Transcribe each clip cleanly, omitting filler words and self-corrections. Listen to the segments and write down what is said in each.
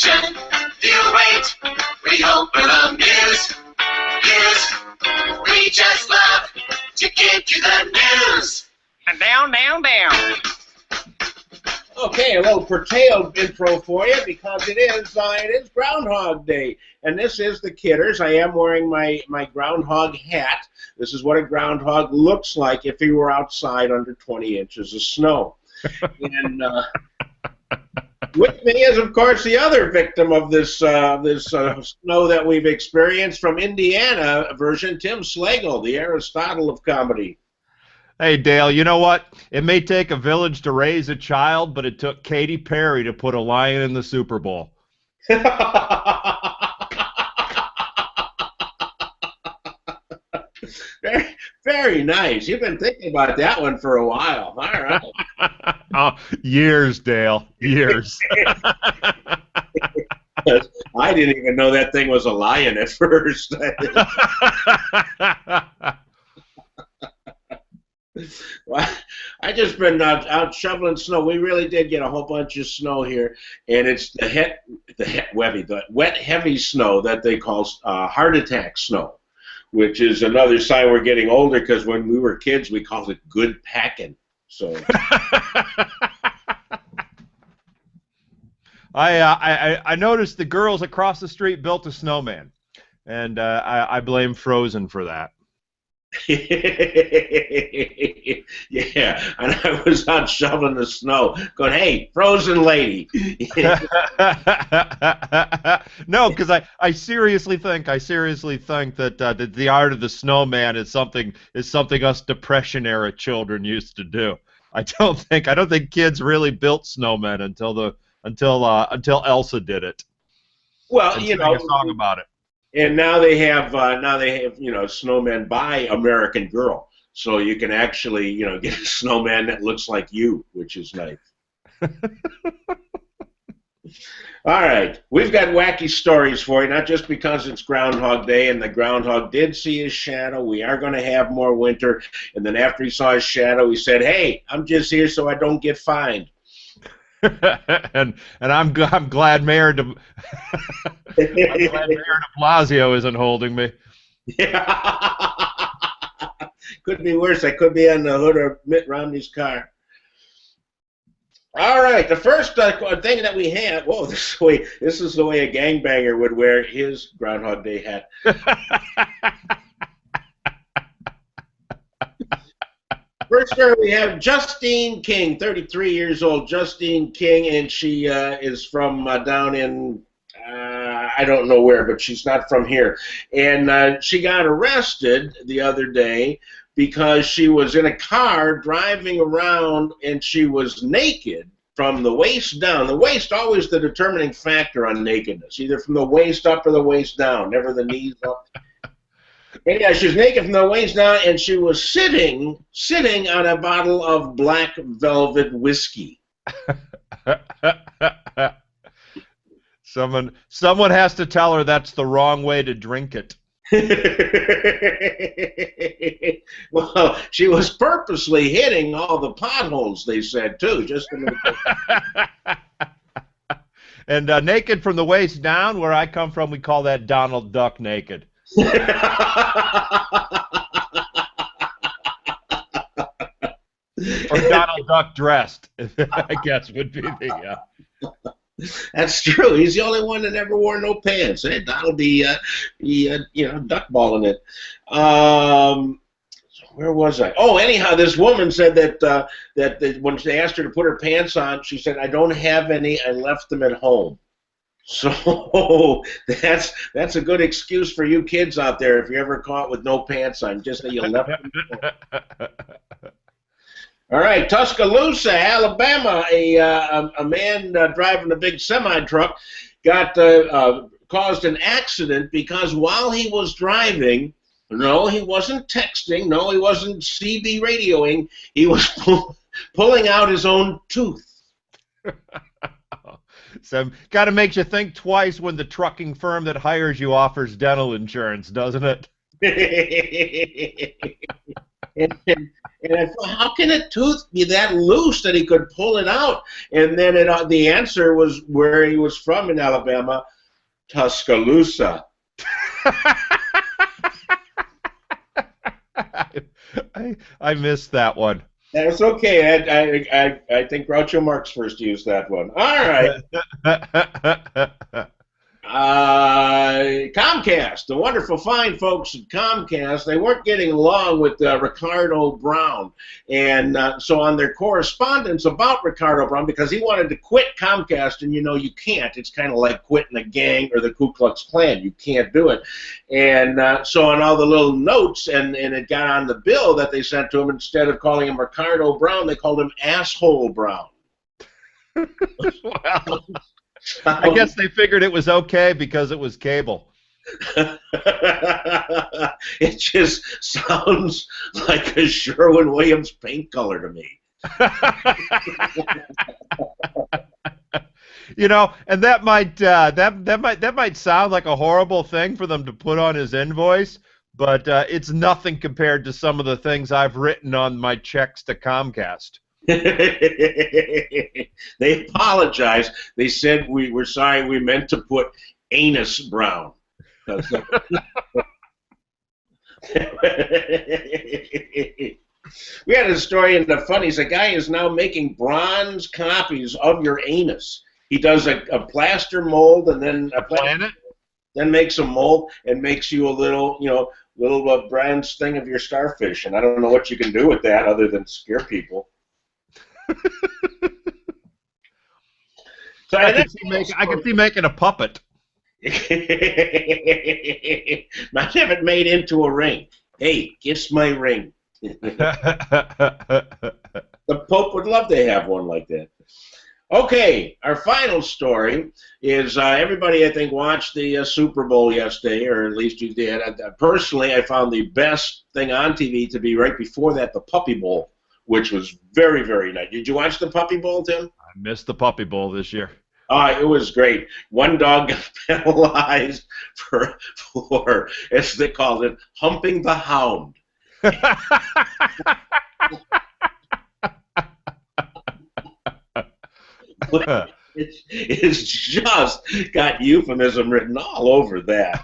sensation. You wait, we hope for the news. We just love to give you the news. And down, down, down. Okay, a little curtailed intro for you because it is Groundhog Day, and this is the Kidders. I am wearing my groundhog hat. This is what a groundhog looks like if he were outside under 20 inches of snow. And with me is, of course, the other victim of this snow that we've experienced from Indiana version, Tim Slagle, the Aristotle of comedy. Hey, Dale, you know what? It may take a village to raise a child, but it took Katy Perry to put a lion in the Super Bowl. very, very nice. You've been thinking about that one for a while. All right. Oh, years, Dale. Years. I didn't even know that thing was a lion at first. Well, I just been out shoveling snow. We really did get a whole bunch of snow here, and it's the wet, heavy snow that they call heart attack snow, which is another sign we're getting older, because when we were kids, we called it good packing. So I noticed the girls across the street built a snowman, and I blame Frozen for that. Yeah, and I was out shoveling the snow, going, "Hey, Frozen lady." No, because I seriously think that the art of the snowman is something us Depression era children used to do. I don't think kids really built snowmen until Elsa did it. Well, and sang a song about it. And now they have snowmen by American Girl, so you can actually get a snowman that looks like you, which is nice. All right, we've got wacky stories for you, not just because it's Groundhog Day and the groundhog did see his shadow. We are going to have more winter, and then after he saw his shadow, he said, "Hey, I'm just here so I don't get fined." and I'm glad Mayor de Blasio isn't holding me. Yeah. Could be worse. I could be on the hood of Mitt Romney's car. All right, the first thing that we have. Whoa, this is the way a gangbanger would wear his Groundhog Day hat. First story, we have Justine King, 33 years old. Justine King, and she is from down in, I don't know where, but she's not from here. And she got arrested the other day because she was in a car driving around, and she was naked from the waist down. The waist, always the determining factor on nakedness, either from the waist up or the waist down, never the knees up. And yeah, she was naked from the waist down, and she was sitting on a bottle of black velvet whiskey. Someone has to tell her that's the wrong way to drink it. Well, she was purposely hitting all the potholes, they said, too, just to make it. And naked from the waist down, where I come from, we call that Donald Duck naked. Or Donald Duck dressed, I guess would be the. That's true. He's the only one that never wore no pants. Eh? Donald, duck balling it. Where was I? Oh, anyhow, this woman said that when they asked her to put her pants on, she said, "I don't have any. I left them at home." So that's a good excuse for you kids out there if you're ever caught with no pants on, just that you left them. All right, Tuscaloosa, Alabama, a man driving a big semi-truck got caused an accident because while he was driving, no, he wasn't texting, no, he wasn't CB radioing, he was pulling out his own tooth. So, kind of makes you think twice when the trucking firm that hires you offers dental insurance, doesn't it? And I thought, how can a tooth be that loose that he could pull it out? And then the answer was where he was from in Alabama, Tuscaloosa. I missed that one. That's okay. I think Groucho Marx first used that one. All right. Comcast, the wonderful fine folks at Comcast, they weren't getting along with Ricardo Brown. And so on their correspondence about Ricardo Brown, because he wanted to quit Comcast, and you can't. It's kind of like quitting a gang or the Ku Klux Klan. You can't do it. And so on all the little notes, and it got on the bill that they sent to him, instead of calling him Ricardo Brown, they called him Asshole Brown. Well, I guess they figured it was okay because it was cable. It just sounds like a Sherwin-Williams paint color to me. And that might sound like a horrible thing for them to put on his invoice, but it's nothing compared to some of the things I've written on my checks to Comcast. They apologized. They said, we're sorry, we meant to put Anus Brown. We had a story in the funnies. A guy is now making bronze copies of your anus. He does a plaster mold and then then makes a mold and makes you a little bronze thing of your starfish. And I don't know what you can do with that other than scare people. So I can see making a puppet. Not have it made into a ring. Hey, kiss my ring. The Pope would love to have one like that. Okay, our final story is everybody, I think, watched the Super Bowl yesterday, or at least you did. Personally, I found the best thing on TV to be right before that, the Puppy Bowl, which was very, very nice. Did you watch the Puppy Bowl, Tim? I missed the Puppy Bowl this year. It was great. One dog got penalized for, as they called it, humping the hound. It's just got euphemism written all over that.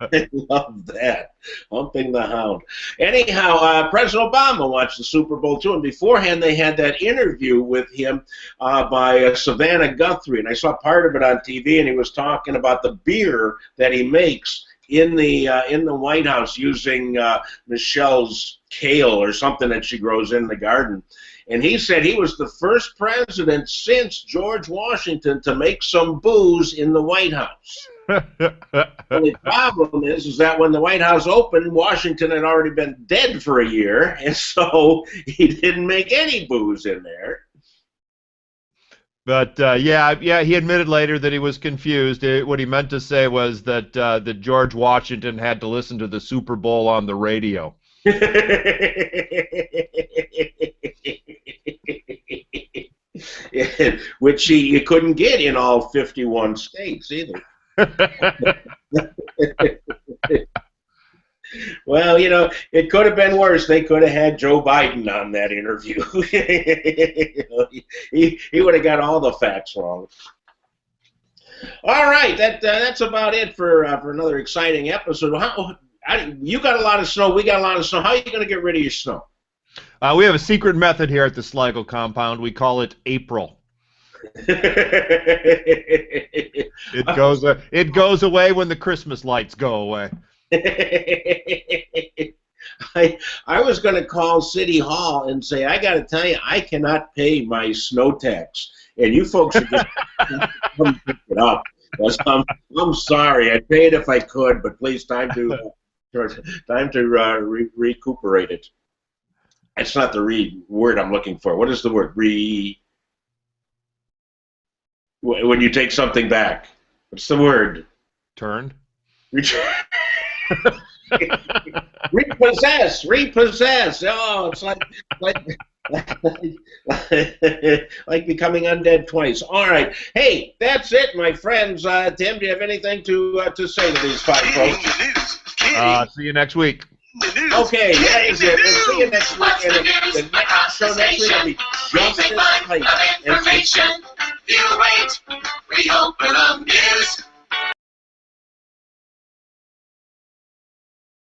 I love that. Humping the hound. Anyhow, President Obama watched the Super Bowl too, and beforehand they had that interview with him by Savannah Guthrie, and I saw part of it on TV, and he was talking about the beer that he makes in the White House using Michelle's kale or something that she grows in the garden. And he said he was the first president since George Washington to make some booze in the White House. The only problem is that when the White House opened, Washington had already been dead for a year, and so he didn't make any booze in there. But yeah, he admitted later that he was confused. What he meant to say was that that George Washington had to listen to the Super Bowl on the radio. Which you couldn't get in all 51 states either. Well, it could have been worse. They could have had Joe Biden on that interview. He would have got all the facts wrong. All right, that's about it for another exciting episode. You got a lot of snow. We got a lot of snow. How are you going to get rid of your snow? We have a secret method here at the Sligo compound. We call it April. It goes away when the Christmas lights go away. I was going to call City Hall and say, I got to tell you, I cannot pay my snow tax, and you folks should just come pick it up. I'm sorry. I'd pay it if I could, but please, time to recuperate it. It's not the word I'm looking for. What is the word? When you take something back. What's the word? Turn. Repossess. Oh, it's like becoming undead twice. All right. Hey, that's it, my friends. Tim, do you have anything to say to these five folks? See you next week. Okay, that is it. We'll see you next week. And the next show next week will be just as tight. Information. You wait. We open the news.